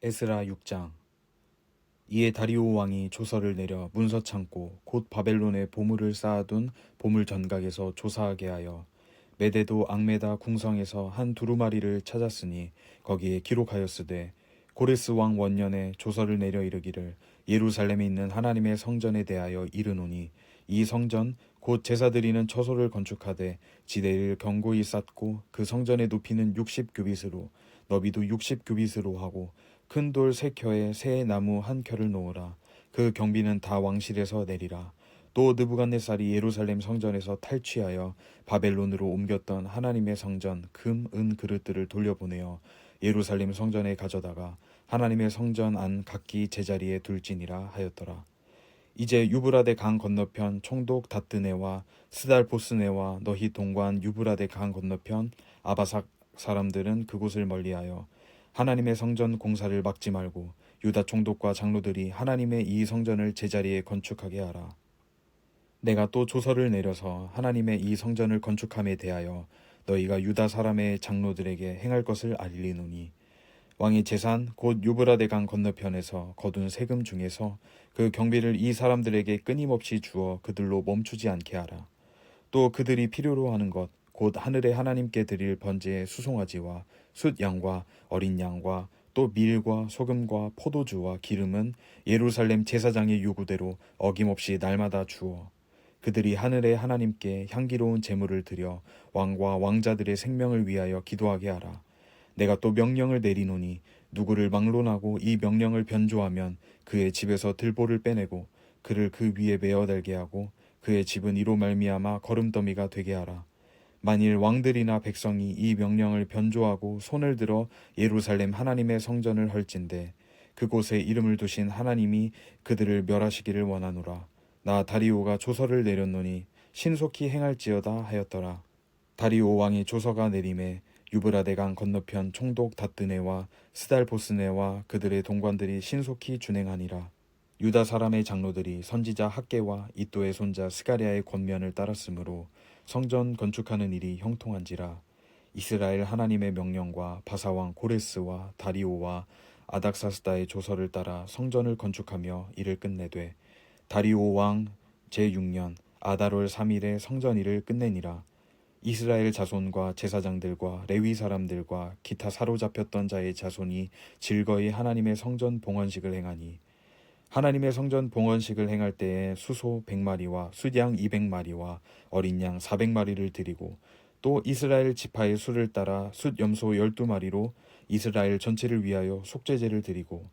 에스라 6장. 이에 다리오 왕이 조서를 내려 문서 창고 곧 바벨론에 보물을 쌓아둔 보물 전각에서 조사하게 하여 메데도 앙메다 궁성에서 한 두루마리를 찾았으니 거기에 기록하였으되 고레스 왕 원년에 조서를 내려 이르기를 예루살렘에 있는 하나님의 성전에 대하여 이르노니 이 성전 곧 제사 드리는 처소를 건축하되 지대를 견고히 쌓고 그 성전의 높이는 60규빗으로 너비도 60규빗으로 하고 큰 돌 3켜에 새 나무 1켜를 놓으라. 그 경비는 다 왕실에서 내리라. 또 느부갓네살이 예루살렘 성전에서 탈취하여 바벨론으로 옮겼던 하나님의 성전 금, 은 그릇들을 돌려보내어 예루살렘 성전에 가져다가 하나님의 성전 안 각기 제자리에 둘지니라 하였더라. 이제 유브라데 강 건너편 총독 다뜨네와 스달보스네와 너희 동관 유브라데 강 건너편 아바삭 사람들은 그곳을 멀리하여 하나님의 성전 공사를 막지 말고 유다 총독과 장로들이 하나님의 이 성전을 제자리에 건축하게 하라. 내가 또 조서를 내려서 하나님의 이 성전을 건축함에 대하여 너희가 유다 사람의 장로들에게 행할 것을 알리노니 왕의 재산 곧 유브라데 강 건너편에서 거둔 세금 중에서 그 경비를 이 사람들에게 끊임없이 주어 그들로 멈추지 않게 하라. 또 그들이 필요로 하는 것 곧 하늘의 하나님께 드릴 번제의 수송아지와 숫 양과 어린 양과 또 밀과 소금과 포도주와 기름은 예루살렘 제사장의 요구대로 어김없이 날마다 주어 그들이 하늘의 하나님께 향기로운 제물을 드려 왕과 왕자들의 생명을 위하여 기도하게 하라. 내가 또 명령을 내리노니 누구를 막론하고 이 명령을 변조하면 그의 집에서 들보를 빼내고 그를 그 위에 메어달게 하고 그의 집은 이로 말미암아 거름더미가 되게 하라. 만일 왕들이나 백성이 이 명령을 변조하고 손을 들어 예루살렘 하나님의 성전을 헐진대 그곳에 이름을 두신 하나님이 그들을 멸하시기를 원하노라. 나 다리오가 조서를 내렸노니 신속히 행할지어다 하였더라. 다리오 왕의 조서가 내림에 유브라데강 건너편 총독 다뜨네와 스달보스네와 그들의 동관들이 신속히 준행하니라. 유다 사람의 장로들이 선지자 학개와 이또의 손자 스가랴의 권면을 따랐으므로 성전 건축하는 일이 형통한지라. 이스라엘 하나님의 명령과 바사왕 고레스와 다리오와 아닥사스다의 조서를 따라 성전을 건축하며 일을 끝내되 다리오 왕 제6년 아달월 3일에 성전 일을 끝내니라. 이스라엘 자손과 제사장들과 레위 사람들과 기타 사로잡혔던 자의 자손이 즐거이 하나님의 성전 봉헌식을 행하니 하나님의 성전 봉헌식을 행할 때에 수소 100마리와 숫양 200마리와 어린 양 400마리를 드리고 또 이스라엘 지파의 수를 따라 숫 염소 12마리로 이스라엘 전체를 위하여 속죄제를 드리고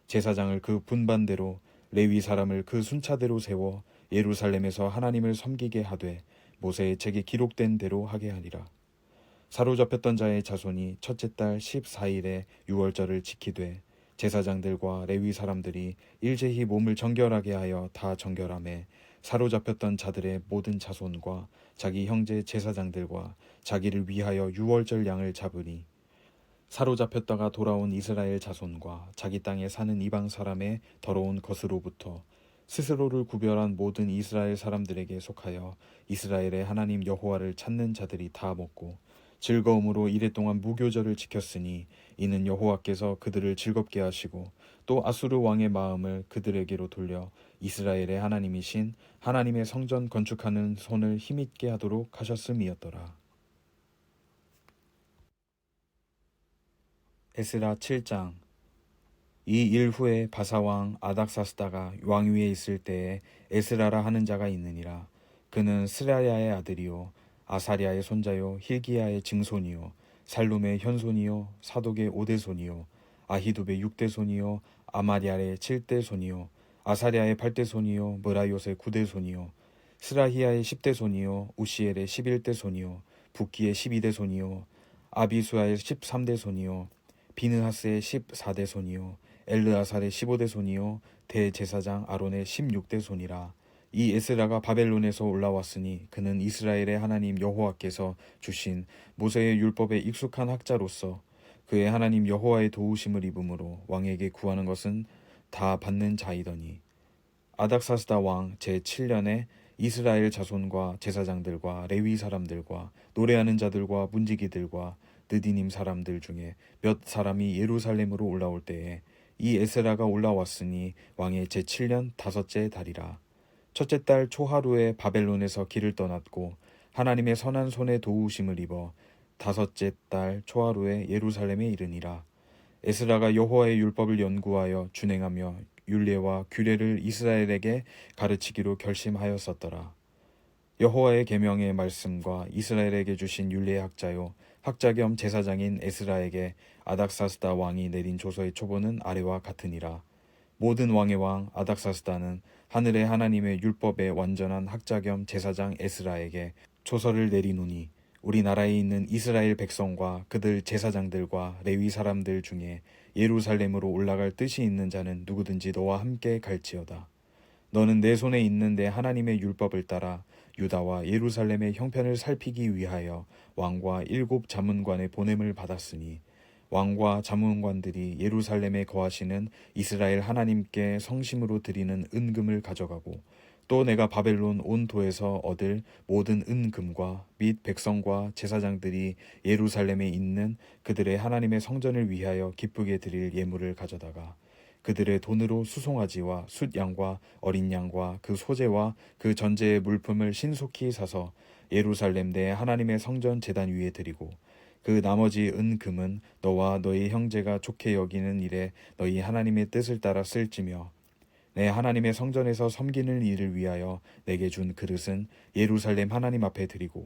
제사장을 그 분반대로 레위 사람을 그 순차대로 세워 예루살렘에서 하나님을 섬기게 하되 모세의 책에 기록된 대로 하게 하리라. 사로잡혔던 자의 자손이 첫째 달 14일에 유월절을 지키되 제사장들과 레위 사람들이 일제히 몸을 정결하게 하여 다 정결함에 사로잡혔던 자들의 모든 자손과 자기 형제 제사장들과 자기를 위하여 유월절 양을 잡으니 사로잡혔다가 돌아온 이스라엘 자손과 자기 땅에 사는 이방 사람의 더러운 것으로부터 스스로를 구별한 모든 이스라엘 사람들에게 속하여 이스라엘의 하나님 여호와를 찾는 자들이 다 먹고 즐거움으로 이랫동안 무교절을 지켰으니 이는 여호와께서 그들을 즐겁게 하시고 또 아수르 왕의 마음을 그들에게로 돌려 이스라엘의 하나님이신 하나님의 성전 건축하는 손을 힘있게 하도록 하셨음이었더라. 에스라 7장. 이 일 후에 바사왕 아닥사스다가 왕위에 있을 때에 에스라라 하는 자가 있느니라. 그는 스라야의 아들이요 아사리아의 손자요 힐기야의 증손이요 살룸의 현손이요 사독의 5대손이요 아히둡의 6대손이요 아마리아의 7대손이요 아사리아의 8대손이요 므라요의 9대손이요 스라히야의 10대손이요 우시엘의 11대손이요 붓기의 12대손이요 아비수아의 13대손이요 비느하스의 14대손이요 엘르아살의 15대손이요 대제사장 아론의 16대손이라. 이 에스라가 바벨론에서 올라왔으니 그는 이스라엘의 하나님 여호와께서 주신 모세의 율법에 익숙한 학자로서 그의 하나님 여호와의 도우심을 입음으로 왕에게 구하는 것은 다 받는 자이더니 아닥사스다 왕 제7년에 이스라엘 자손과 제사장들과 레위 사람들과 노래하는 자들과 문지기들과 느디님 사람들 중에 몇 사람이 예루살렘으로 올라올 때에 이 에스라가 올라왔으니 왕의 제7년 다섯째 달이라. 첫째 달 초하루에 바벨론에서 길을 떠났고 하나님의 선한 손에 도우심을 입어 다섯째 달 초하루에 예루살렘에 이르니라. 에스라가 여호와의 율법을 연구하여 준행하며 율례와 규례를 이스라엘에게 가르치기로 결심하였었더라. 여호와의 계명의 말씀과 이스라엘에게 주신 율례의 학자요 학자 겸 제사장인 에스라에게 아닥사스다 왕이 내린 조서의 초본은 아래와 같으니라. 모든 왕의 왕 아닥사스다는 하늘의 하나님의 율법의 완전한 학자 겸 제사장 에스라에게 조서를 내리노니, 우리나라에 있는 이스라엘 백성과 그들 제사장들과 레위 사람들 중에 예루살렘으로 올라갈 뜻이 있는 자는 누구든지 너와 함께 갈지어다. 너는 내 손에 있는 내 하나님의 율법을 따라 유다와 예루살렘의 형편을 살피기 위하여 왕과 7 자문관의 보냄을 받았으니, 왕과 자문관들이 예루살렘에 거하시는 이스라엘 하나님께 성심으로 드리는 은금을 가져가고, 또 내가 바벨론 온 도에서 얻을 모든 은금과 및 백성과 제사장들이 예루살렘에 있는 그들의 하나님의 성전을 위하여 기쁘게 드릴 예물을 가져다가 그들의 돈으로 수송아지와 숫양과 어린 양과 그 소재와 그 전제의 물품을 신속히 사서 예루살렘 내 하나님의 성전 제단 위에 드리고, 그 나머지 은금은 너와 너희 형제가 좋게 여기는 일에 너희 하나님의 뜻을 따라 쓸지며, 내 하나님의 성전에서 섬기는 일을 위하여 내게 준 그릇은 예루살렘 하나님 앞에 드리고,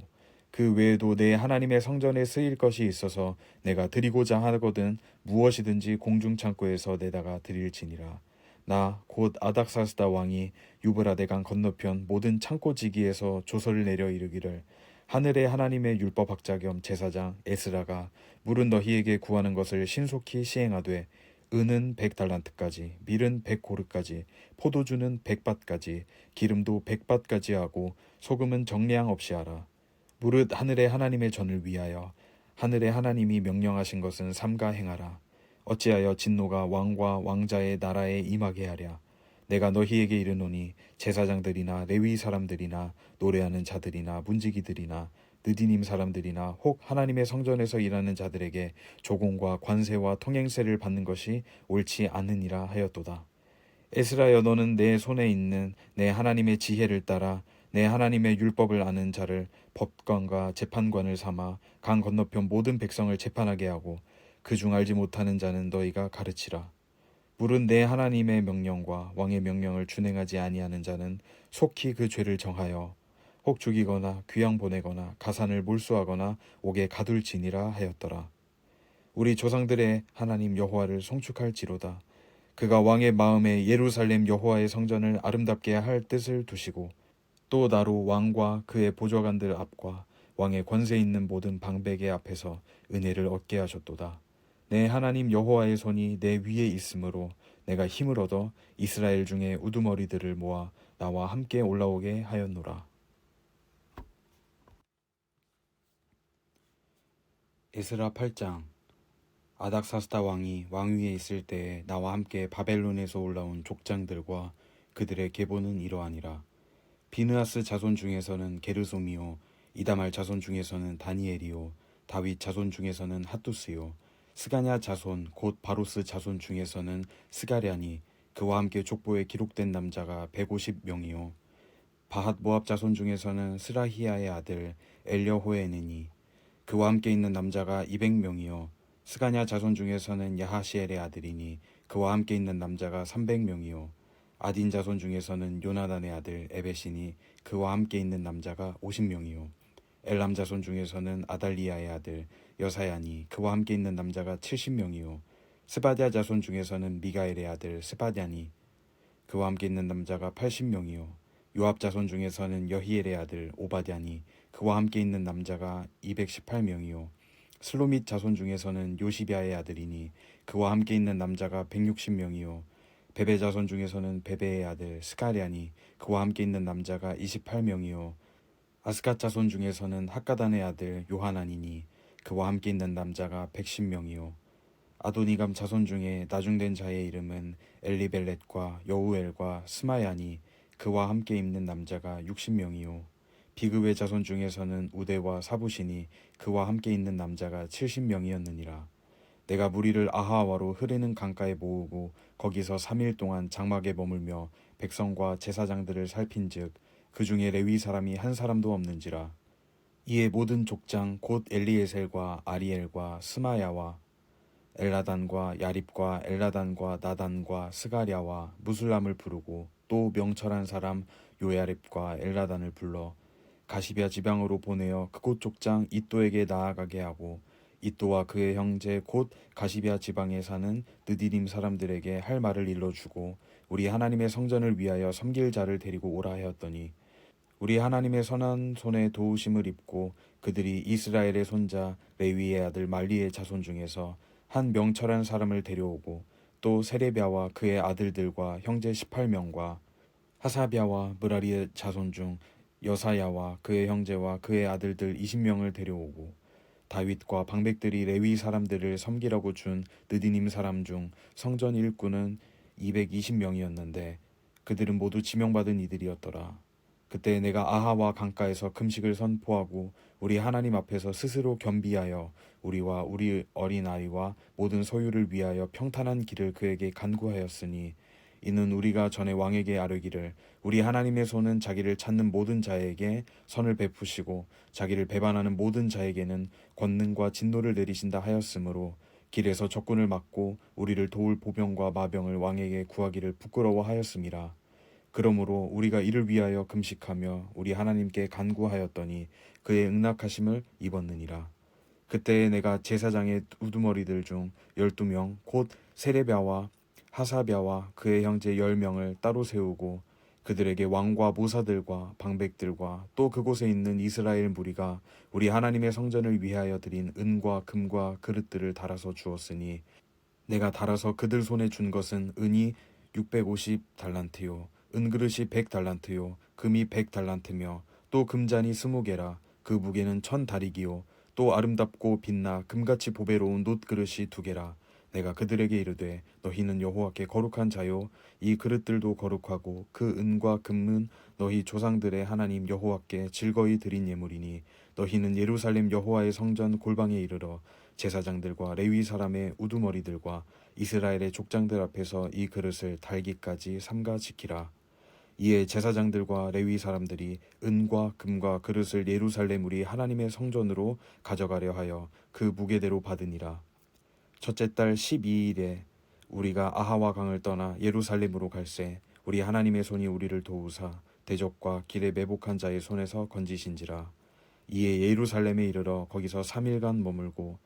그 외에도 내 하나님의 성전에 쓰일 것이 있어서 내가 드리고자 하거든 무엇이든지 공중 창고에서 내다가 드릴지니라. 나 곧 아닥사스다 왕이 유브라데 강 건너편 모든 창고지기에서 조서를 내려 이르기를, 하늘의 하나님의 율법학자 겸 제사장 에스라가 물은 너희에게 구하는 것을 신속히 시행하되, 은은 100달란트까지, 밀은 100고르까지, 포도주는 100밭까지, 기름도 100밭까지 하고 소금은 정량 없이 하라. 무릇 하늘의 하나님의 전을 위하여 하늘의 하나님이 명령하신 것은 삼가 행하라. 어찌하여 진노가 왕과 왕자의 나라에 임하게 하랴. 내가 너희에게 이르노니, 제사장들이나 레위 사람들이나 노래하는 자들이나 문지기들이나 느디님 사람들이나 혹 하나님의 성전에서 일하는 자들에게 조공과 관세와 통행세를 받는 것이 옳지 않으니라 하였도다. 에스라여, 너는 내 손에 있는 내 하나님의 지혜를 따라 내 하나님의 율법을 아는 자를 법관과 재판관을 삼아 강 건너편 모든 백성을 재판하게 하고, 그중 알지 못하는 자는 너희가 가르치라. 물은 내 하나님의 명령과 왕의 명령을 준행하지 아니하는 자는 속히 그 죄를 정하여 혹 죽이거나 귀양 보내거나 가산을 몰수하거나 옥에 가둘지니라 하였더라. 우리 조상들의 하나님 여호와를 송축할지로다. 그가 왕의 마음에 예루살렘 여호와의 성전을 아름답게 할 뜻을 두시고, 또 나로 왕과 그의 보좌관들 앞과 왕의 권세 있는 모든 방백의 앞에서 은혜를 얻게 하셨도다. 내 하나님 여호와의 손이 내 위에 있으므로 내가 힘을 얻어 이스라엘 중에 우두머리들을 모아 나와 함께 올라오게 하였노라. 에스라 8장. 아닥사스다 왕이 왕위에 있을 때에 나와 함께 바벨론에서 올라온 족장들과 그들의 계보는 이러하니라. 비느하스 자손 중에서는 게르솜이요, 이다말 자손 중에서는 다니엘이요, 다윗 자손 중에서는 핫두스요, 스가냐 자손 곧 바로스 자손 중에서는 스가랴니, 그와 함께 족보에 기록된 남자가 150명이요, 바핫 모압 자손 중에서는 스라히야의 아들 엘려호에느니, 그와 함께 있는 남자가 200명이요, 스가냐 자손 중에서는 야하시엘의 아들이니, 그와 함께 있는 남자가 300명이요, 아딘 자손 중에서는 요나단의 아들 에벳이니, 그와 함께 있는 남자가 50명이요, 엘람 자손 중에서는 아달리야의 아들 여사야니, 그와 함께 있는 남자가 70명이요, 스바랴 자손 중에서는 미가엘의 아들 스바랴니, 그와 함께 있는 남자가 80명이요, 요압 자손 중에서는 여히엘의 아들 오바댜니, 그와 함께 있는 남자가 218명이요, 슬로밋 자손 중에서는 요시비아의 아들이니, 그와 함께 있는 남자가 160명이요, 베베 자손 중에서는 베베의 아들 스가랴니, 그와 함께 있는 남자가 28명이요, 아스갓 자손 중에서는 학가단의 아들 요하나니니, 그와 함께 있는 남자가 110명이요, 아도니감 자손 중에 나중된 자의 이름은 엘리벨렛과 여우엘과 스마야니, 그와 함께 있는 남자가 60명이요, 비그웨 자손 중에서는 우데와 사부시니, 그와 함께 있는 남자가 70명이었느니라. 내가 무리를 아하와로 흐르는 강가에 모으고 거기서 3일 동안 장막에 머물며 백성과 제사장들을 살핀즉 그 중에 레위 사람이 한 사람도 없는지라. 이에 모든 족장 곧 엘리에셀과 아리엘과 스마야와 엘라단과 야립과 엘라단과 나단과 스가랴와 무술람을 부르고 또 명철한 사람 요야립과 엘라단을 불러 가시비아 지방으로 보내어 그곳 족장 이또에게 나아가게 하고 이또와 그의 형제 곧 가시비아 지방에 사는 느디림 사람들에게 할 말을 일러주고 우리 하나님의 성전을 위하여 섬길 자를 데리고 오라 하였더니 우리 하나님의 선한 손에 도우심을 입고 그들이 이스라엘의 손자 레위의 아들 말리의 자손 중에서 한 명철한 사람을 데려오고 또 세레비아와 그의 아들들과 형제 18명과 하사비아와 므라리의 자손 중 여사야와 그의 형제와 그의 아들들 20명을 데려오고 다윗과 방백들이 레위 사람들을 섬기라고 준 느디님 사람 중 성전 일꾼은 220명이었는데 그들은 모두 지명받은 이들이었더라. 그때 내가 아하와 강가에서 금식을 선포하고 우리 하나님 앞에서 스스로 겸비하여 우리와 우리 어린아이와 모든 소유를 위하여 평탄한 길을 그에게 간구하였으니 이는 우리가 전에 왕에게 아뢰기를 우리 하나님의 손은 자기를 찾는 모든 자에게 선을 베푸시고 자기를 배반하는 모든 자에게는 권능과 진노를 내리신다 하였으므로 길에서 적군을 막고 우리를 도울 보병과 마병을 왕에게 구하기를 부끄러워하였음이라. 그러므로 우리가 이를 위하여 금식하며 우리 하나님께 간구하였더니 그의 응낙하심을 입었느니라. 그때에 내가 제사장의 우두머리들 중 12명 곧 세레비아와 하사비아와 그의 형제 10명을 따로 세우고 그들에게 왕과 모사들과 방백들과 또 그곳에 있는 이스라엘 무리가 우리 하나님의 성전을 위하여 드린 은과 금과 그릇들을 달아서 주었으니 내가 달아서 그들 손에 준 것은 은이 650달란트요 은그릇이 100달란트요 금이 100달란트며 또 금잔이 20개라 그 무게는 1000다리기요 또 아름답고 빛나 금같이 보배로운 놋그릇이 2개라. 내가 그들에게 이르되 너희는 여호와께 거룩한 자요 이 그릇들도 거룩하고 그 은과 금은 너희 조상들의 하나님 여호와께 즐거이 드린 예물이니 너희는 예루살렘 여호와의 성전 골방에 이르러 제사장들과 레위 사람의 우두머리들과 이스라엘의 족장들 앞에서 이 그릇을 달기까지 삼가 지키라. 이에 제사장들과 레위 사람들이 은과 금과 그릇을 예루살렘 우리 하나님의 성전으로 가져가려 하여 그 무게대로 받으니라. 첫째 달 12일에 우리가 아하와 강을 떠나 예루살렘으로 갈새 우리 하나님의 손이 우리를 도우사 대적과 길에 매복한 자의 손에서 건지신지라. 이에 예루살렘에 이르러 거기서 3일간 머물고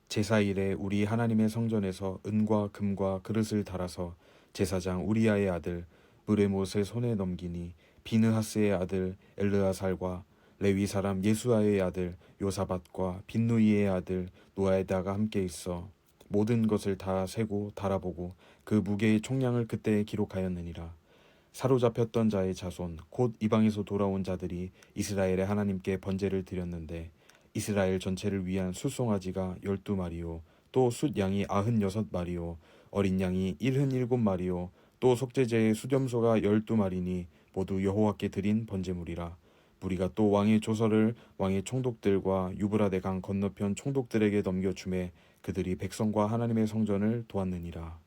제사일에 우리 하나님의 성전에서 은과 금과 그릇을 달아서 제사장 우리아의 아들 무레못의 손에 넘기니 비느하스의 아들 엘르아살과 레위 사람 예수아의 아들 요사밧과 빈누이의 아들 노아에다가 함께 있어 모든 것을 다 세고 달아보고 그 무게의 총량을 그때 기록하였느니라. 사로잡혔던 자의 자손 곧 이방에서 돌아온 자들이 이스라엘의 하나님께 번제를 드렸는데 이스라엘 전체를 위한 숫송아지가 12마리요 또 숫양이 96마리요 어린 양이 77마리요 또 속죄제의 수렴소가 12마리니 모두 여호와께 드린 번제물이라. 무리가 또 왕의 조서를 왕의 총독들과 유브라데 강 건너편 총독들에게 넘겨주매 그들이 백성과 하나님의 성전을 도왔느니라.